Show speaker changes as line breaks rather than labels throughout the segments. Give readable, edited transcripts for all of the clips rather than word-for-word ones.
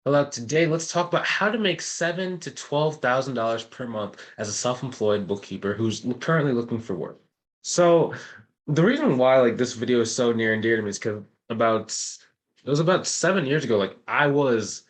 Hello, today let's talk about how to make seven to $12,000 per month as a self-employed bookkeeper who's currently looking for work. So the reason why this video is so near and dear to me is because it was about 7 years ago, I was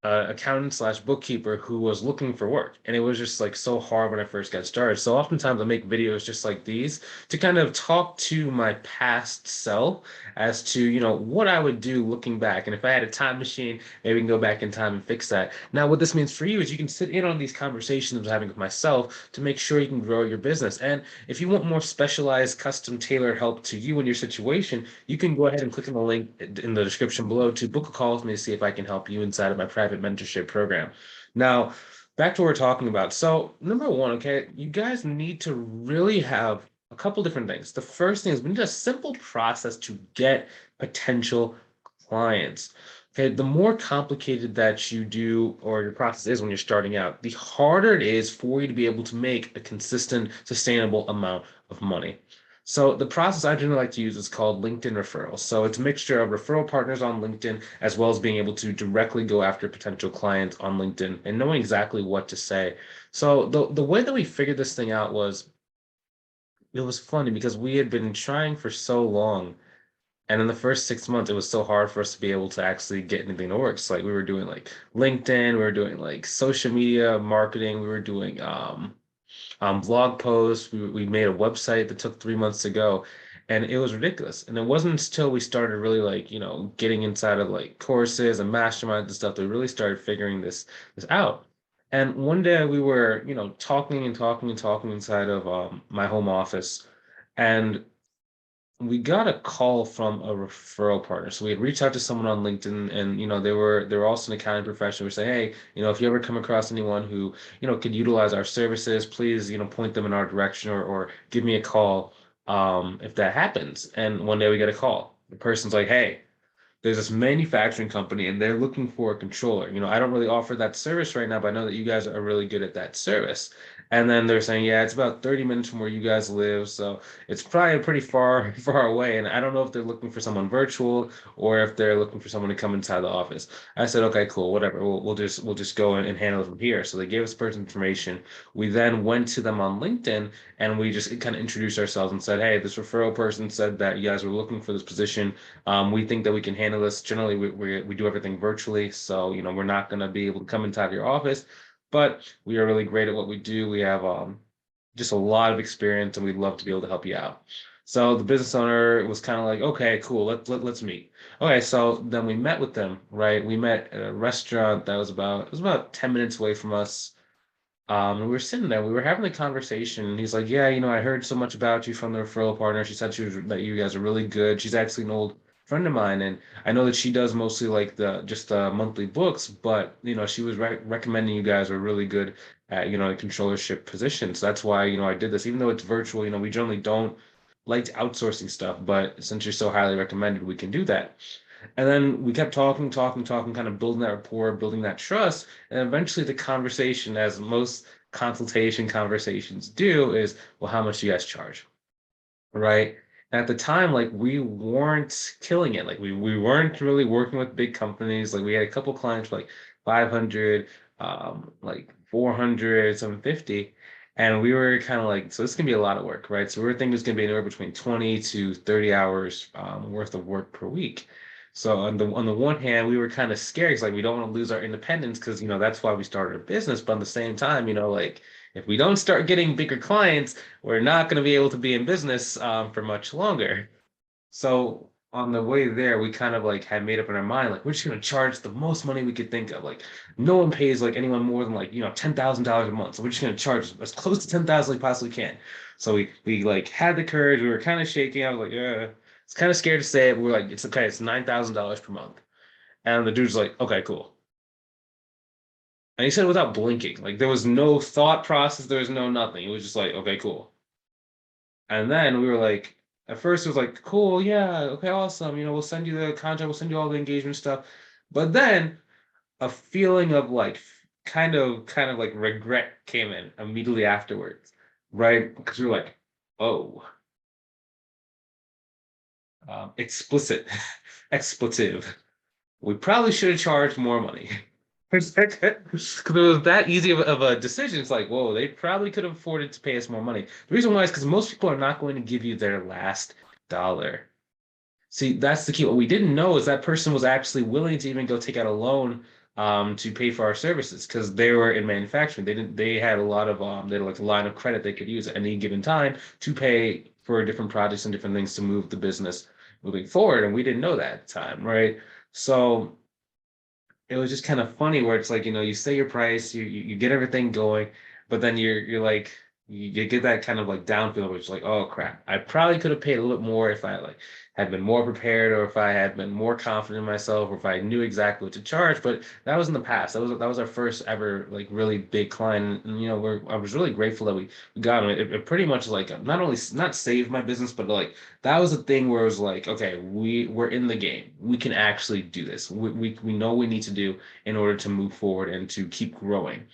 accountant slash bookkeeper who was looking for work. And it was just so hard when I first got started. So oftentimes I make videos just like these to kind of talk to my past self as to, what I would do looking back. And if I had a time machine, maybe we can go back in time and fix that. Now, what this means for you is you can sit in on these conversations I'm having with myself to make sure you can grow your business. And if you want more specialized, custom tailored help to you and your situation, you can go ahead and click on the link in the description below to book a call with me to see if I can help you inside of my private mentorship program. Now, back to what we're talking about. So, number one, okay, you guys need to really have a couple different things. The first thing is we need a simple process to get potential clients. Okay, the more complicated that you do or your process is when you're starting out, the harder it is for you to be able to make a consistent, sustainable amount of money. So the process I generally like to use is called LinkedIn referrals. So it's a mixture of referral partners on LinkedIn as well as being able to directly go after potential clients on LinkedIn and knowing exactly what to say. So the way that we figured this thing out was it was funny because we had been trying for so long. And in the first 6 months, it was so hard for us to be able to actually get anything to work. So we were doing LinkedIn, we were doing social media marketing, we were doing blog posts. We made a website that took 3 months to go, and it was ridiculous. And it wasn't until we started really getting inside of courses and masterminds and stuff that we really started figuring this out. And one day we were talking and talking and talking inside of my home office, and we got a call from a referral partner. So we had reached out to someone on LinkedIn and they were also an accounting professional. We say, hey, if you ever come across anyone who, could utilize our services, please, point them in our direction or give me a call if that happens. And one day we get a call. The person's like, hey, there's this manufacturing company and they're looking for a controller. I don't really offer that service right now, but I know that you guys are really good at that service. And then they're saying, yeah, it's about 30 minutes from where you guys live. So it's probably pretty far, far away. And I don't know if they're looking for someone virtual or if they're looking for someone to come inside the office. I said, okay, cool, whatever. We'll just go and handle it from here. So they gave us person information. We then went to them on LinkedIn and we just kind of introduced ourselves and said, hey, this referral person said that you guys were looking for this position. We think that we can handle this. Generally, we do everything virtually, so we're not going to be able to come inside your office, but we are really great at what we do. We have just a lot of experience, and we'd love to be able to help you out. So the business owner was kind of like, okay, cool, let's meet. Okay, so then we met with them, right? We met at a restaurant that was about 10 minutes away from us. And we were sitting there, we were having a conversation, and he's like, yeah, I heard so much about you from the referral partner. She said that you guys are really good. She's actually an old friend of mine, and I know that she does mostly the monthly books, but she was recommending you guys were really good at a controllership position. So that's why I did this, even though it's virtual. We generally don't like outsourcing stuff, but since you're so highly recommended, we can do that. And then we kept talking, talking, talking, kind of building that rapport, building that trust. And eventually the conversation, as most consultation conversations do, is, well, how much do you guys charge? Right. And at the time, we weren't killing it. We weren't really working with big companies. Like we had a couple clients for 500, 400, 750. And we were kind of like, so this is gonna be a lot of work, right? So we were thinking it's gonna be anywhere between 20 to 30 hours worth of work per week. So on the one hand, we were kind of scared because we don't want to lose our independence because that's why we started a business. But at the same time, if we don't start getting bigger clients, we're not going to be able to be in business for much longer. So on the way there, we kind of had made up in our mind, we're just going to charge the most money we could think of. No one pays anyone more than $10,000 a month. So we're just going to charge as close to 10,000 as we possibly can. So we had the courage. We were kind of shaking. I was like, yeah, it's kind of scared to say it. We are like, it's okay. It's $9,000 per month. And the dude's like, okay, cool. And he said it without blinking. There was no thought process. There was no nothing. It was just like, okay, cool. And then we were like, at first it was like, cool, yeah, okay, awesome. We'll send you the contract, we'll send you all the engagement stuff. But then a feeling of kind of like regret came in immediately afterwards, right? Because we were like, oh, explicit, expletive. We probably should have charged more money. Because it was that easy of a decision. It's like, whoa, they probably could have afforded to pay us more money. The reason why is because most people are not going to give you their last dollar. See, that's the key. What we didn't know is that person was actually willing to even go take out a loan to pay for our services because they were in manufacturing. They had a lot of they had like a line of credit they could use at any given time to pay for different projects and different things to move the business moving forward. And we didn't know that at the time, right? So it was just kind of funny where it's like, you say your price, you get everything going, but then you're like you get that kind of like down feeling, which is like, oh crap, I probably could have paid a little bit more if I like had been more prepared or if I had been more confident in myself or if I knew exactly what to charge. But that was in the past. That was our first ever like really big client. And I was really grateful that we got him. It pretty much like not only not saved my business, but like that was a thing where it was like, okay, we're in the game. We can actually do this. We know what we need to do in order to move forward and to keep growing.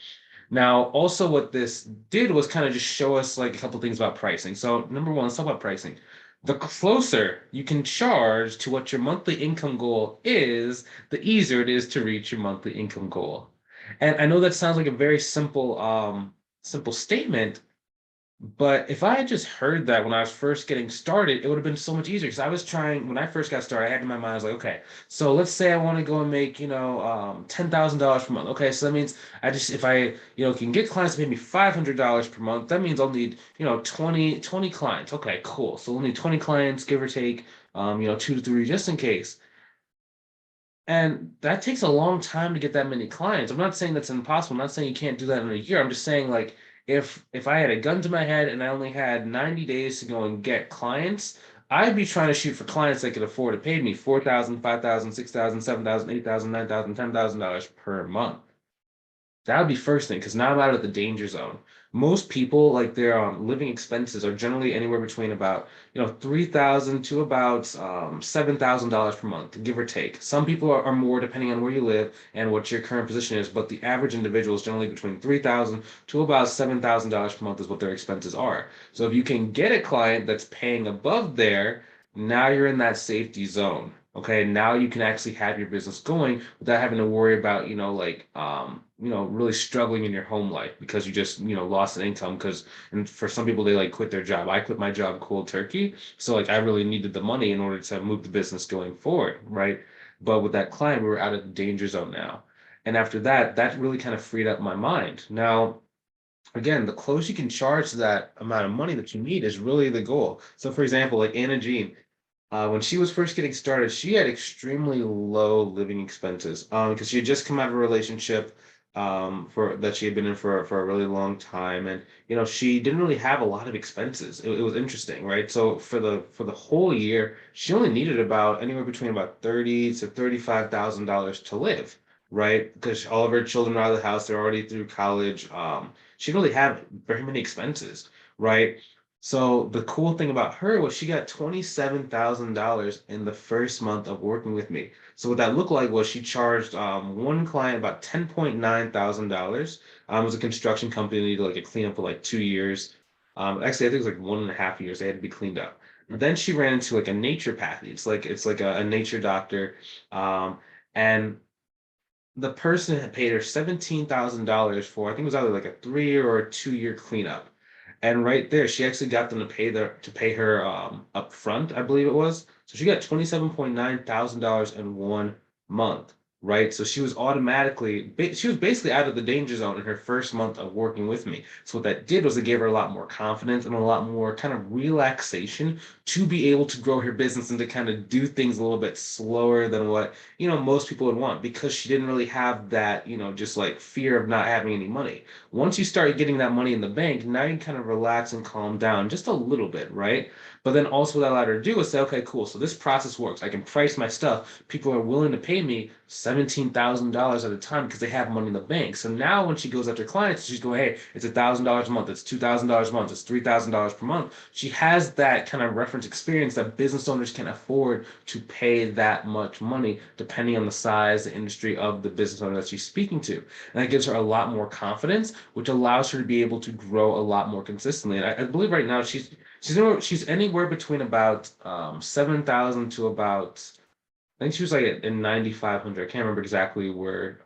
Now, also what this did was kind of just show us like a couple things about pricing. So number one, let's talk about pricing. The closer you can charge to what your monthly income goal is, the easier it is to reach your monthly income goal. And I know that sounds like a very simple statement, but if I had just heard that when I was first getting started, it would have been so much easier because I was trying when I first got started, I had in my mind, I was like, okay, so let's say I want to go and make, $10,000 per month. Okay, so that means if I, can get clients to pay me $500 per month, that means I'll need, 20 clients. Okay, cool. So we'll need 20 clients, give or take, 2 to 3 just in case. And that takes a long time to get that many clients. I'm not saying that's impossible. I'm not saying you can't do that in a year. I'm just saying like if I had a gun to my head and I only had 90 days to go and get clients, I'd be trying to shoot for clients that could afford to pay me 4,000, 5,000, 6,000, 7,000, 8,000, 9,000, $10,000 per month. That would be first thing, because now I'm out of the danger zone. Most people, like their living expenses, are generally anywhere between about 3,000 to about $7,000 per month, give or take. Some people are more depending on where you live and what your current position is, but the average individual is generally between 3,000 to about $7,000 per month is what their expenses are. So if you can get a client that's paying above there, now you're in that safety zone. Okay, now you can actually have your business going without having to worry about, really struggling in your home life because you just, lost an income because and for some people they like quit their job. I quit my job cold turkey. So like I really needed the money in order to move the business going forward, right? But with that client, we were out of the danger zone now. And after that, that really kind of freed up my mind. Now, again, the closer you can charge to that amount of money that you need is really the goal. So for example, like Anna Jean, when she was first getting started, she had extremely low living expenses because she had just come out of a relationship for that she had been in for a really long time, and she didn't really have a lot of expenses. It was interesting, right? So for the whole year, she only needed about anywhere between about 30 to $35,000 to live, right? Because all of her children are out of the house, they're already through college. She didn't really have very many expenses, right? So the cool thing about her was she got $27,000 in the first month of working with me. So what that looked like was she charged one client about $10,900. It was a construction company that needed like a cleanup for like 2 years. Actually, I think it was like 1.5 years. They had to be cleaned up. Then she ran into like a naturopathy. It's like a nature doctor, and the person had paid her $17,000 for, I think it was either like a 3 or a 2 year cleanup. And right there, she actually got them to pay her up front, I believe it was. So she got $27,900 in 1 month, right? So she was she was basically out of the danger zone in her first month of working with me. So what that did was it gave her a lot more confidence and a lot more kind of relaxation to be able to grow her business and to kind of do things a little bit slower than what most people would want because she didn't really have that, just like fear of not having any money. Once you start getting that money in the bank, now you kind of relax and calm down just a little bit, right? But then also what that allowed her to do is say, okay, cool. So this process works. I can price my stuff. People are willing to pay me $17,000 at a time because they have money in the bank. So now when she goes after clients, she's going, hey, it's $1,000 a month. It's $2,000 a month. It's $3,000 per month. She has that kind of reference experience that business owners can afford to pay that much money depending on the size, the industry of the business owner that she's speaking to. And that gives her a lot more confidence, which allows her to be able to grow a lot more consistently. And I believe right now she's anywhere between about 7,000 to about I think she was like in 9,500. I can't remember exactly where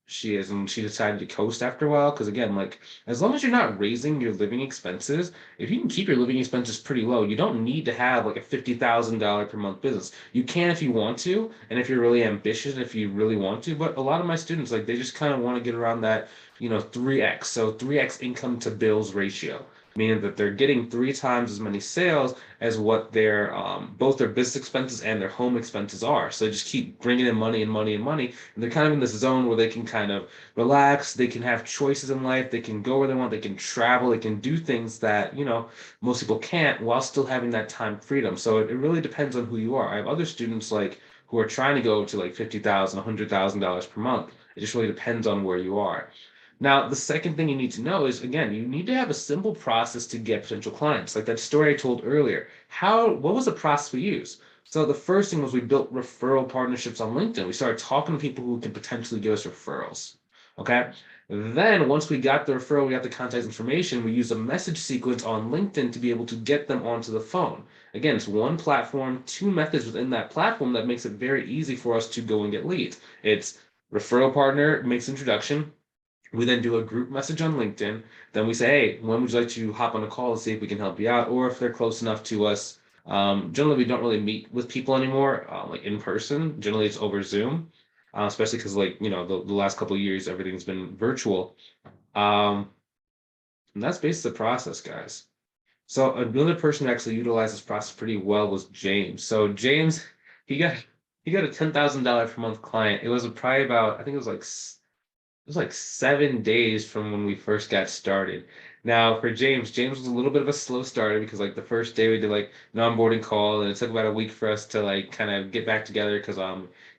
she is, and she decided to coast after a while. Because again, like as long as you're not raising your living expenses, if you can keep your living expenses pretty low, you don't need to have like a $50,000 per month business. You can if you want to, and if you're really ambitious, if you really want to. But a lot of my students, like they just kind of want to get around that, 3x. So 3x income to bills ratio, meaning that they're getting three times as many sales as what their both their business expenses and their home expenses are. So they just keep bringing in money and money and money, and they're kind of in this zone where they can kind of relax. They can have choices in life. They can go where they want. They can travel. They can do things that most people can't, while still having that time freedom. So it really depends on who you are. I have other students like who are trying to go to like 50,000, $100,000 per month. It just really depends on where you are. Now, the second thing you need to know is, again, you need to have a simple process to get potential clients. Like that story I told earlier. What was the process we used? So the first thing was we built referral partnerships on LinkedIn. We started talking to people who could potentially give us referrals. Okay. Then once we got the referral, we got the contact information, we used a message sequence on LinkedIn to be able to get them onto the phone. Again, it's one platform, two methods within that platform that makes it very easy for us to go and get leads. It's referral partner makes introduction, we then do a group message on LinkedIn. Then we say, hey, when would you like to hop on a call and see if we can help you out? Or if they're close enough to us. Generally, we don't really meet with people anymore, like in person. Generally, it's over Zoom, especially because, like, the last couple of years, everything's been virtual. Um, and that's basically the process, guys. So another person who actually utilized this process pretty well was James. So James, he got he got a $10,000 per month client. It was probably about, I think it was like 7 days from when we first got started. Now, for James, James was a little bit of a slow starter because like the first day we did like an onboarding call, and it took about a week for us to like kind of get back together because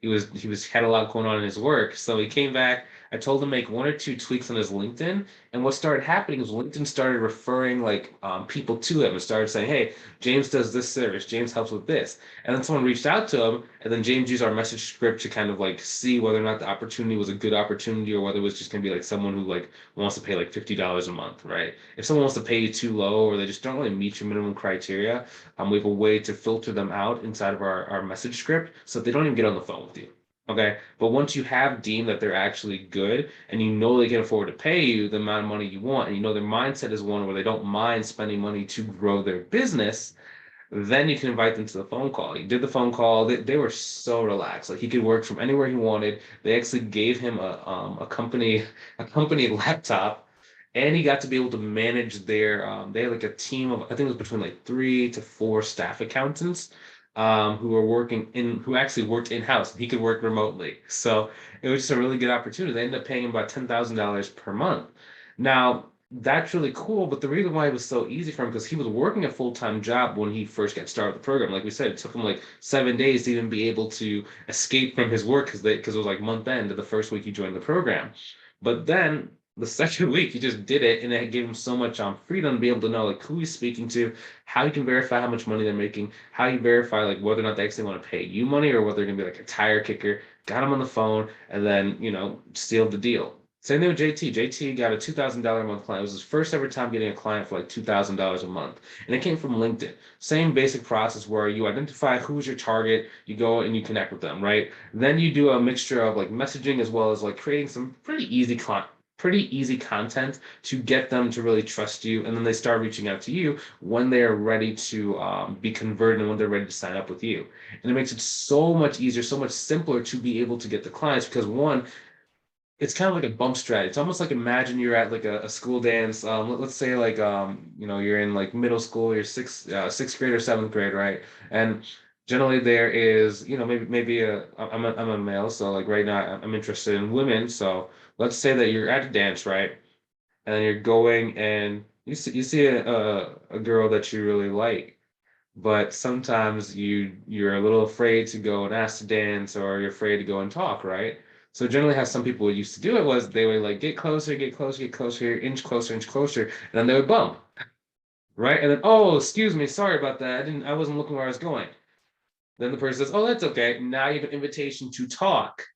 he was had a lot going on in his work. So he came back. I told him to make one or two tweaks on his LinkedIn, and what started happening is LinkedIn started referring like people to him and started saying, "Hey, James does this service. James helps with this." And then someone reached out to him, and then James used our message script to kind of like see whether or not the opportunity was a good opportunity or whether it was just going to be like someone who like wants to pay like $50 a month, right? If someone wants to pay you too low or they just don't really meet your minimum criteria, we have a way to filter them out inside of our message script so that they don't even get on the phone with you. Okay. But once you have deemed that they're actually good and you know they can afford to pay you the amount of money you want, and you know their mindset is one where they don't mind spending money to grow their business, then you can invite them to the phone call. He did the phone call. They were so relaxed. Like he could work from anywhere he wanted. They actually gave him a company laptop, and he got to be able to manage their. They had like a team of, I think it was between like 3 to 4 staff accountants, who actually worked in house. He could work remotely. So it was just a really good opportunity. They ended up paying him about $10,000 per month. Now that's really cool. But the reason why it was so easy for him because he was working a full-time job when he first got started with the program. Like we said, it took him like 7 days to even be able to escape from his work because it was like month end of the first week he joined the program. But then the second week he just did it, and it gave him so much freedom to be able to know like who he's speaking to, how you can verify how much money they're making, how you verify like whether or not they actually want to pay you money or whether they're gonna be like a tire kicker. Got him on the phone and then sealed the deal. Same thing with JT. JT got a $2,000 a month client. It was his first ever time getting a client for like $2,000 a month. And it came from LinkedIn. Same basic process where you identify who's your target, you go and you connect with them, right? Then you do a mixture of like messaging as well as like creating some pretty easy content to get them to really trust you. And then they start reaching out to you when they're ready to be converted and when they're ready to sign up with you. And it makes it so much easier, so much simpler to be able to get the clients because one, it's kind of like a bump strategy. It's almost like imagine you're at like a school dance. Let's say like you're in like middle school, you're sixth grade or seventh grade, right? And generally there is maybe I'm a male, so like right now I'm interested in women. So let's say that you're at a dance, right? And then you're going and you see a girl that you really like, but sometimes you're a little afraid to go and ask to dance or you're afraid to go and talk, right? So generally how some people used to do it was they would like get closer, get closer, get closer, inch closer, and then they would bump, right? And then, oh, excuse me, sorry about that. I wasn't looking where I was going. Then the person says, oh, that's okay. Now you have an invitation to talk.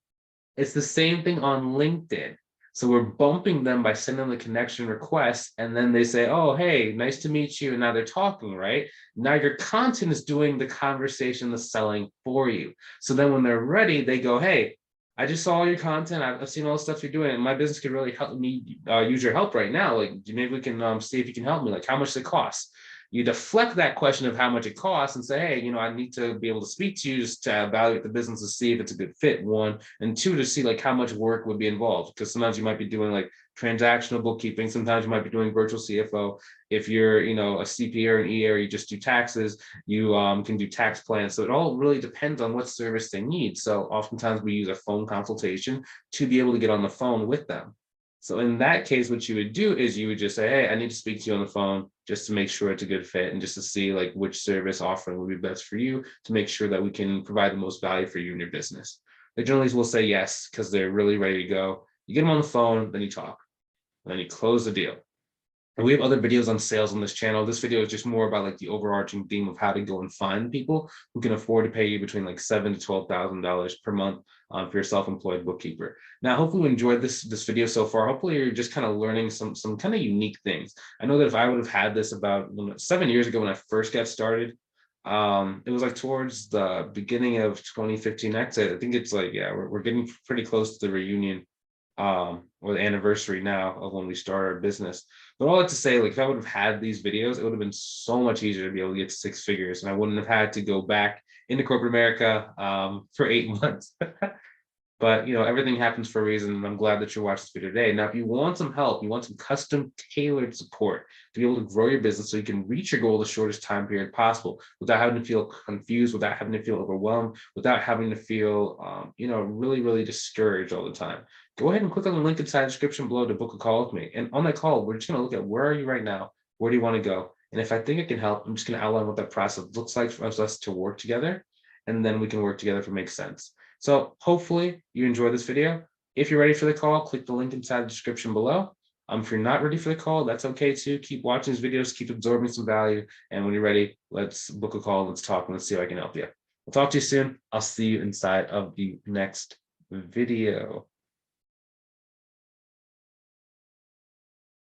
It's the same thing on LinkedIn. So we're bumping them by sending the connection request, and then they say, "Oh, hey, nice to meet you." And now they're talking, right? Now your content is doing the conversation, the selling for you. So then when they're ready, they go, "Hey, I just saw all your content. I've seen all the stuff you're doing, and my business could really help me use your help right now. Like, maybe we can see if you can help me. Like, how much does it cost?" You deflect that question of how much it costs and say, "Hey, I need to be able to speak to you just to evaluate the business to see if it's a good fit, one, and two, to see like how much work would be involved. Because sometimes you might be doing like transactional bookkeeping, sometimes you might be doing virtual CFO. If you're, a CPA or an EA, or you just do taxes, you can do tax plans. So it all really depends on what service they need. So oftentimes we use a phone consultation to be able to get on the phone with them. So in that case, what you would do is you would just say, "Hey, I need to speak to you on the phone just to make sure it's a good fit and just to see like which service offering would be best for you to make sure that we can provide the most value for you and your business." They generally will say yes because they're really ready to go. You get them on the phone, then you talk, and then you close the deal. And we have other videos on sales on this channel. This video is just more about like the overarching theme of how to go and find people who can afford to pay you between like $7,000 to $12,000 per month for your self-employed bookkeeper. Now, hopefully you enjoyed this video so far. Hopefully you're just kind of learning some kind of unique things. I know that if I would have had this about 7 years ago when I first got started, it was like towards the beginning of 2015 exit. I think it's like, yeah, we're getting pretty close to the reunion or the anniversary now of when we started our business. But all that to say, like if I would have had these videos, it would have been so much easier to be able to get to six figures, and I wouldn't have had to go back into corporate America for 8 months. But everything happens for a reason, and I'm glad that you watched this video today. Now, if you want some help, you want some custom tailored support to be able to grow your business so you can reach your goal the shortest time period possible without having to feel confused, without having to feel overwhelmed, without having to feel really, really discouraged all the time, go ahead and click on the link inside the description below to book a call with me. And on that call, we're just going to look at where are you right now? Where do you want to go? And if I think it can help, I'm just going to outline what that process looks like for us to work together. And then we can work together if it makes sense. So hopefully you enjoyed this video. If you're ready for the call, click the link inside the description below. If you're not ready for the call, that's okay too. Keep watching these videos, keep absorbing some value. And when you're ready, let's book a call. Let's talk and let's see how I can help you. I'll talk to you soon. I'll see you inside of the next video.